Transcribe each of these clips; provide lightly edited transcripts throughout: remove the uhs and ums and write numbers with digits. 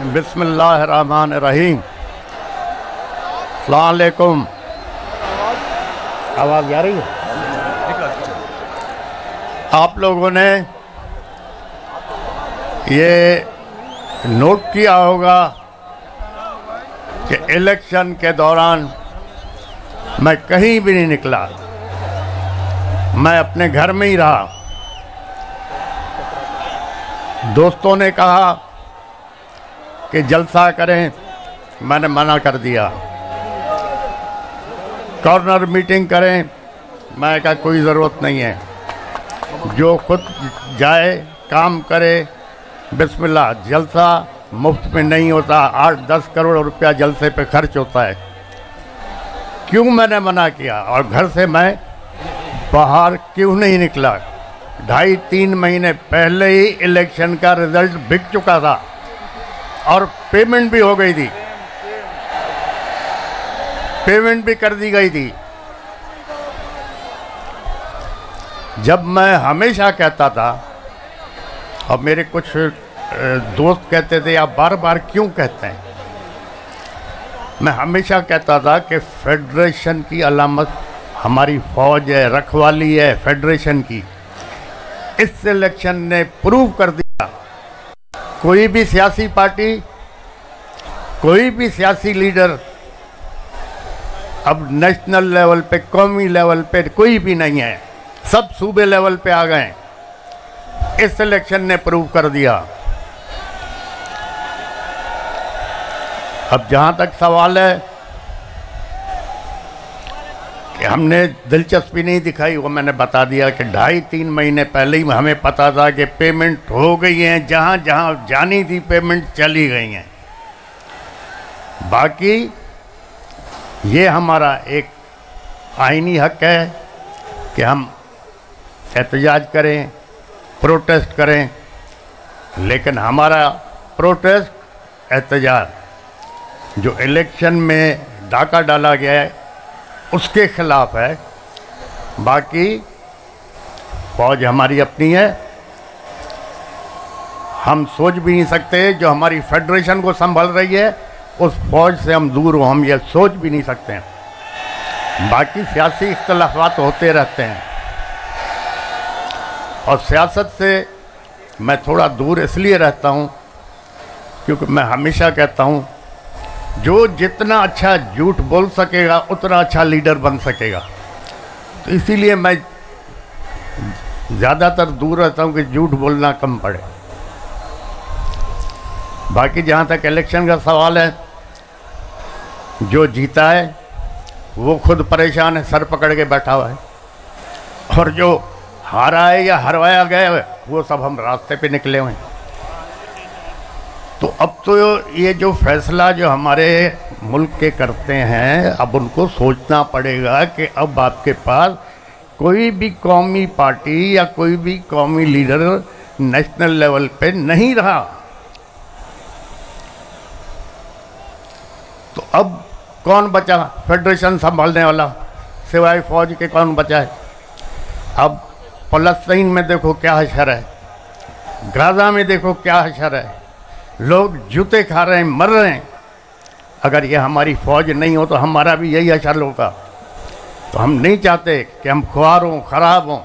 बिस्मिल्लाहिर्रहमानिर्रहीम। अस्सलाम वालेकुम। आवाज़ आ रही है? आप लोगों ने ये नोट किया होगा कि इलेक्शन के दौरान मैं कहीं भी नहीं निकला, मैं अपने घर में ही रहा। दोस्तों ने कहा कि जलसा करें, मैंने मना कर दिया। कॉर्नर मीटिंग करें, मैं कहा कोई ज़रूरत नहीं है, जो खुद जाए काम करे। बिस्मिल्लाह, जलसा मुफ्त में नहीं होता, 8-10 करोड़ रुपया जलसे पे खर्च होता है। क्यों मैंने मना किया और घर से मैं बाहर क्यों नहीं निकला? 2.5-3 महीने पहले ही इलेक्शन का रिजल्ट बिक चुका था और पेमेंट भी हो गई थी, पेमेंट भी कर दी गई थी। जब मैं हमेशा कहता था, और मेरे कुछ दोस्त कहते थे आप बार बार क्यों कहते हैं, मैं हमेशा कहता था कि फेडरेशन की अलामत हमारी फौज है, रखवाली है फेडरेशन की। इस इलेक्शन ने प्रूव कर दिया, कोई भी सियासी पार्टी, कोई भी सियासी लीडर अब नेशनल लेवल पे, कौमी लेवल पे कोई भी नहीं है, सब सूबे लेवल पे आ गए। इस इलेक्शन ने प्रूव कर दिया। अब जहाँ तक सवाल है कि हमने दिलचस्पी नहीं दिखाई, वो मैंने बता दिया कि 2.5-3 महीने पहले ही हमें पता था कि पेमेंट हो गई है, जहाँ जहाँ जानी थी पेमेंट चली गई हैं। बाकी ये हमारा एक आईनी हक है कि हम एहतजाज करें, प्रोटेस्ट करें, लेकिन हमारा प्रोटेस्ट, एहतजाज जो इलेक्शन में डाका डाला गया है उसके खिलाफ है। बाकी फौज हमारी अपनी है, हम सोच भी नहीं सकते जो हमारी फेडरेशन को संभाल रही है उस फौज से हम दूर हो, हम ये सोच भी नहीं सकते हैं। बाकी सियासी इख्तलाफात होते रहते हैं और सियासत से मैं थोड़ा दूर इसलिए रहता हूँ क्योंकि मैं हमेशा कहता हूँ जो जितना अच्छा झूठ बोल सकेगा उतना अच्छा लीडर बन सकेगा। तो इसीलिए मैं ज़्यादातर दूर रहता हूँ कि झूठ बोलना कम पड़े। बाकी जहाँ तक इलेक्शन का सवाल है, जो जीता है वो खुद परेशान है, सर पकड़ के बैठा हुआ है, और जो हारा है या हरवाया गया है वो सब हम रास्ते पे निकले हुए हैं। तो अब तो ये जो फैसला जो हमारे मुल्क के करते हैं, अब उनको सोचना पड़ेगा कि अब आपके पास कोई भी कौमी पार्टी या कोई भी कौमी लीडर नेशनल लेवल पे नहीं रहा। तो अब कौन बचा फेडरेशन संभालने वाला? सिवाय फौज के कौन बचा है? अब फलस्तीन में देखो क्या हशर है, गाजा में देखो क्या हशर है, लोग जूते खा रहे हैं, मर रहे हैं। अगर ये हमारी फौज नहीं हो तो हमारा भी यही हशर होगा। तो हम नहीं चाहते कि हम ख्वार हों, ख़राब हों।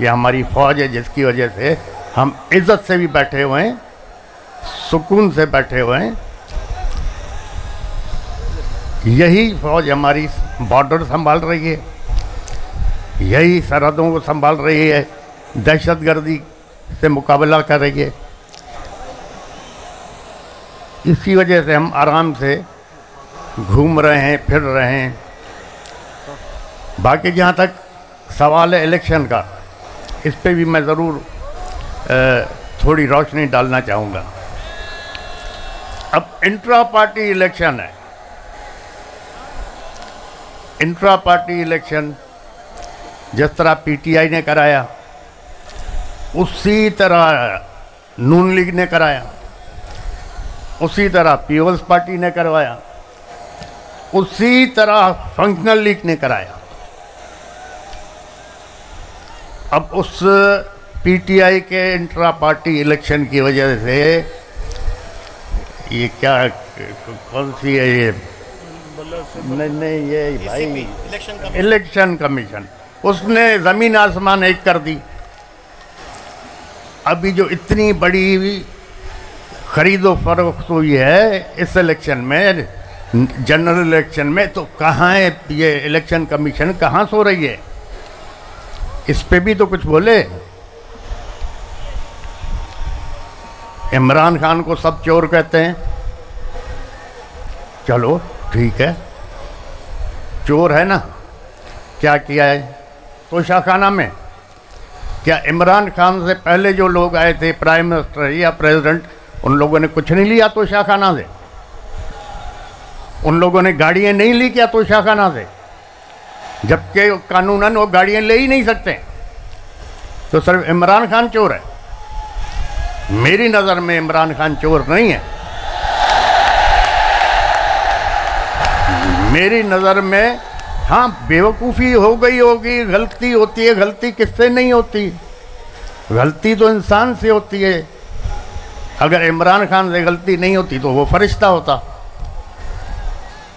ये हमारी फौज है जिसकी वजह से हम इज़्ज़त से भी बैठे हुए हैं, सुकून से बैठे हुए हैं। यही फौज हमारी बॉर्डर संभाल रही है, यही सरहदों को संभाल रही है, दहशतगर्दी से मुकाबला कर रही है। इसी वजह से हम आराम से घूम रहे हैं, फिर रहे हैं। बाकी जहाँ तक सवाल है इलेक्शन का, इस पे भी मैं ज़रूर थोड़ी रोशनी डालना चाहूँगा। अब इंट्रा पार्टी इलेक्शन है। इंट्रा पार्टी इलेक्शन जिस तरह पीटीआई ने कराया, उसी तरह नून लीग ने कराया, उसी तरह पीपल्स पार्टी ने करवाया, उसी तरह फंक्शनल लीग ने कराया। अब उस पीटीआई के इंट्रा पार्टी इलेक्शन की वजह से ये क्या कौन सी है ये? नहीं ये भाई इलेक्शन कमीशन, उसने ज़मीन आसमान एक कर दी। अभी जो इतनी बड़ी खरीदो फरोख्त हुई है इस इलेक्शन में, जनरल इलेक्शन में, तो कहाँ है ये इलेक्शन कमीशन, कहाँ सो रही है? इस पे भी तो कुछ बोले। इमरान खान को सब चोर कहते हैं, चलो ठीक है, चोर है ना। क्या किया है तोशाखाना में? क्या इमरान खान से पहले जो लोग आए थे, प्राइम मिनिस्टर या प्रेसिडेंट, उन लोगों ने कुछ नहीं लिया तोशाखाना से? उन लोगों ने गाड़ियाँ नहीं ली क्या तोशाखाना से? जबकि कानूनन वो गाड़ियाँ ले ही नहीं सकते। तो सिर्फ इमरान खान चोर है? मेरी नज़र में इमरान खान चोर नहीं है। मेरी नज़र में हाँ बेवकूफ़ी हो गई होगी, गलती होती है। गलती किससे नहीं होती? गलती तो इंसान से होती है। अगर इमरान खान से गलती नहीं होती तो वो फरिश्ता होता।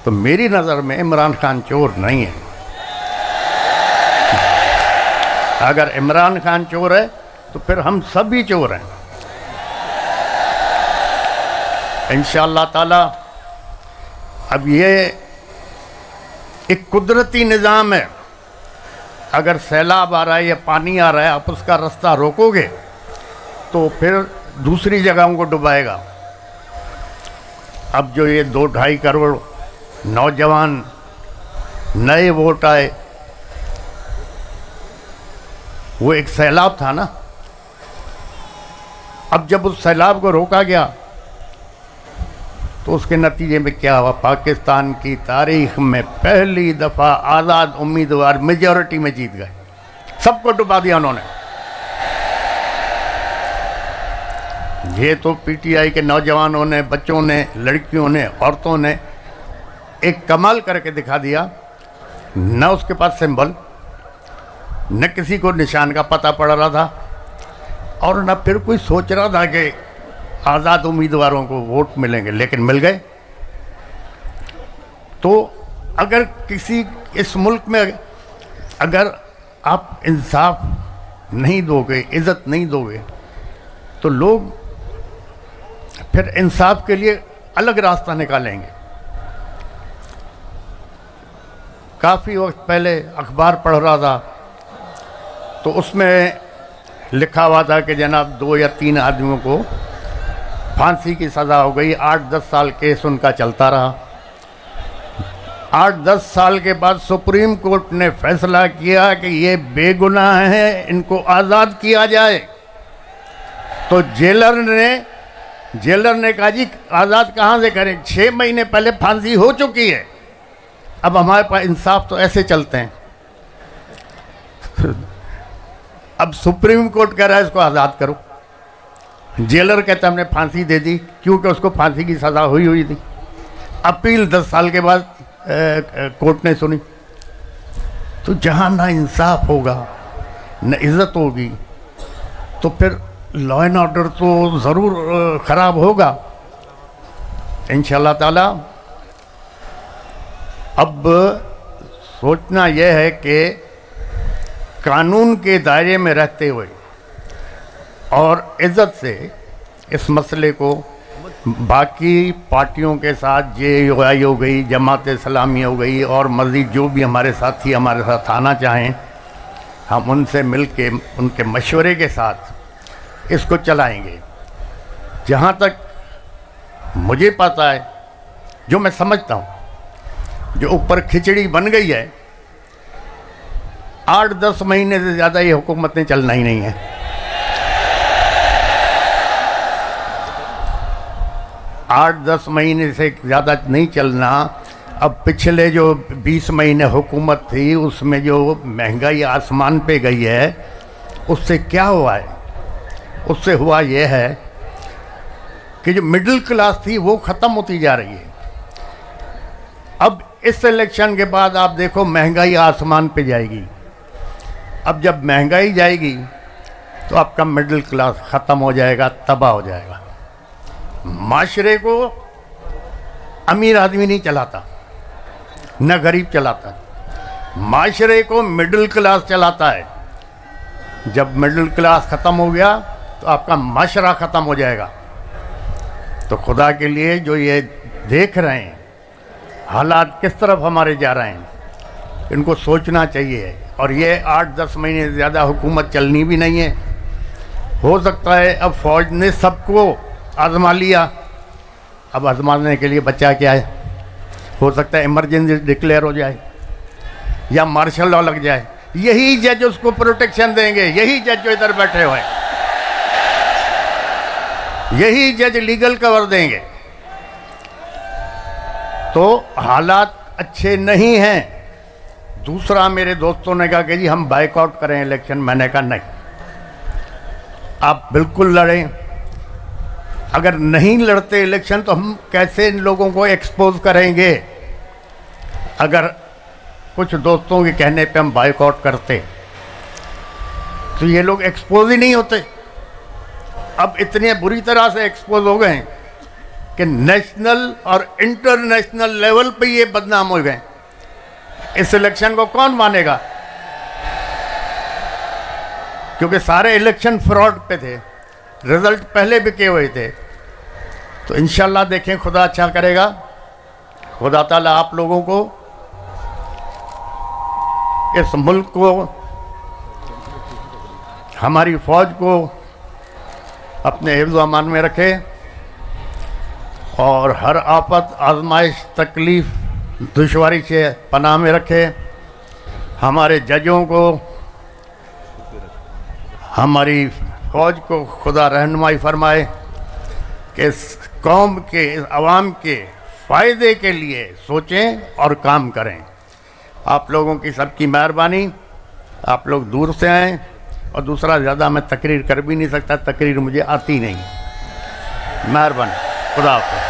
तो मेरी नज़र में इमरान खान चोर नहीं है। अगर इमरान खान चोर है तो फिर हम सब भी चोर हैं। इंशाअल्लाह ताला अब ये एक कुदरती निज़ाम है। अगर सैलाब आ रहा है या पानी आ रहा है, आप उसका रास्ता रोकोगे तो फिर दूसरी जगहों को डुबाएगा। अब जो ये 2-2.5 करोड़ नौजवान नए वोट आए, वो एक सैलाब था ना। अब जब उस सैलाब को रोका गया तो उसके नतीजे में क्या हुआ? पाकिस्तान की तारीख में पहली दफ़ा आज़ाद उम्मीदवार मेजॉरिटी में जीत गए। सबको डुबा दिया उन्होंने। ये तो पीटीआई के नौजवानों ने, बच्चों ने, लड़कियों ने, औरतों ने एक कमाल करके दिखा दिया। न उसके पास सिंबल, न किसी को निशान का पता पड़ रहा था, और न फिर कोई सोच रहा था कि आज़ाद उम्मीदवारों को वोट मिलेंगे, लेकिन मिल गए। तो अगर किसी इस मुल्क में अगर आप इंसाफ नहीं दोगे, इज़्ज़त नहीं दोगे, तो लोग फिर इंसाफ के लिए अलग रास्ता निकालेंगे। काफ़ी वक्त पहले अखबार पढ़ रहा था तो उसमें लिखा हुआ था कि जनाब 2 या 3 आदमियों को फांसी की सज़ा हो गई। 8-10 साल केस उनका चलता रहा। 8-10 साल के बाद सुप्रीम कोर्ट ने फैसला किया कि ये बेगुनाह हैं, इनको आज़ाद किया जाए। तो जेलर ने कहा जी आज़ाद कहाँ से करें, 6 महीने पहले फांसी हो चुकी है। अब हमारे पास इंसाफ तो ऐसे चलते हैं। अब सुप्रीम कोर्ट कह रहा है इसको आज़ाद करो। जेलर कहता हमने फांसी दे दी क्योंकि उसको फांसी की सज़ा हुई थी। अपील 10 साल के बाद कोर्ट ने सुनी। तो जहाँ ना इंसाफ होगा, न इज़्ज़त होगी, तो फिर लॉ एंड ऑर्डर तो ज़रूर ख़राब होगा। इंशाअल्लाह ताला अब सोचना यह है कि कानून के दायरे में रहते हुए और इज़्ज़त से इस मसले को बाकी पार्टियों के साथ JUI हो गई, जमात इस्लामी हो गई, और मज़ीद जो भी हमारे साथी हमारे साथ आना चाहें, हम उनसे मिल के उनके मशवरे के साथ इसको चलाएंगे। जहाँ तक मुझे पता है, जो मैं समझता हूँ, जो ऊपर खिचड़ी बन गई है, 8-10 महीने से ज़्यादा ये हुकूमत ने चलना ही नहीं है। 8-10 महीने से ज़्यादा नहीं चलना। अब पिछले जो 20 महीने हुकूमत थी उसमें जो महंगाई आसमान पे गई है, उससे क्या हुआ है? उससे हुआ ये है कि जो मिडिल क्लास थी वो ख़त्म होती जा रही है। अब इस इलेक्शन के बाद आप देखो महंगाई आसमान पे जाएगी। अब जब महंगाई जाएगी तो आपका मिडिल क्लास ख़त्म हो जाएगा, तबाह हो जाएगा। माशरे को अमीर आदमी नहीं चलाता, न गरीब चलाता, माशरे को मिडिल क्लास चलाता है। जब मिडिल क्लास ख़त्म हो गया तो आपका माशरा ख़त्म हो जाएगा। तो खुदा के लिए जो ये देख रहे हैं हालात किस तरफ हमारे जा रहे हैं, इनको सोचना चाहिए। और ये 8-10 महीने से ज़्यादा हुकूमत चलनी भी नहीं है। हो सकता है अब फ़ौज ने सबको आज़मा लिया, अब आज़माने के लिए बचा क्या है, हो सकता है इमरजेंसी डिक्लेयर हो जाए या मार्शल लॉ लग जाए। यही जज उसको प्रोटेक्शन देंगे, यही जज जो इधर बैठे हुए हैं, यही जज लीगल कवर देंगे। तो हालात अच्छे नहीं हैं। दूसरा, मेरे दोस्तों ने कहा कि जी हम बाइकआउट करें इलेक्शन। मैंने कहा नहीं, आप बिल्कुल लड़ें। अगर नहीं लड़ते इलेक्शन तो हम कैसे इन लोगों को एक्सपोज करेंगे? अगर कुछ दोस्तों के कहने पे हम बाइकआउट करते तो ये लोग एक्सपोज ही नहीं होते। अब इतने बुरी तरह से एक्सपोज हो गए कि नेशनल और इंटरनेशनल लेवल पे ये बदनाम हो गए। इस इलेक्शन को कौन मानेगा? क्योंकि सारे इलेक्शन फ्रॉड पे थे, रिजल्ट पहले बिके हुए थे। तो इंशाल्लाह देखें, खुदा अच्छा करेगा। खुदा ताला आप लोगों को, इस मुल्क को, हमारी फ़ौज को अपने हिफ्ज़ अमान में रखे और हर आफत, आजमाइश, तकलीफ़, दुश्वारी से पनाह में रखे। हमारे जजों को, हमारी फ़ौज को खुदा रहनुमाई फरमाए कि इस कौम के, इस आवाम के फ़ायदे के लिए सोचें और काम करें। आप लोगों की सबकी मेहरबानी। आप लोग दूर से आए, और दूसरा, ज़्यादा मैं तकरीर कर भी नहीं सकता, तकरीर मुझे आती नहीं। मेहरबानी, खुदा हाफ़िज़।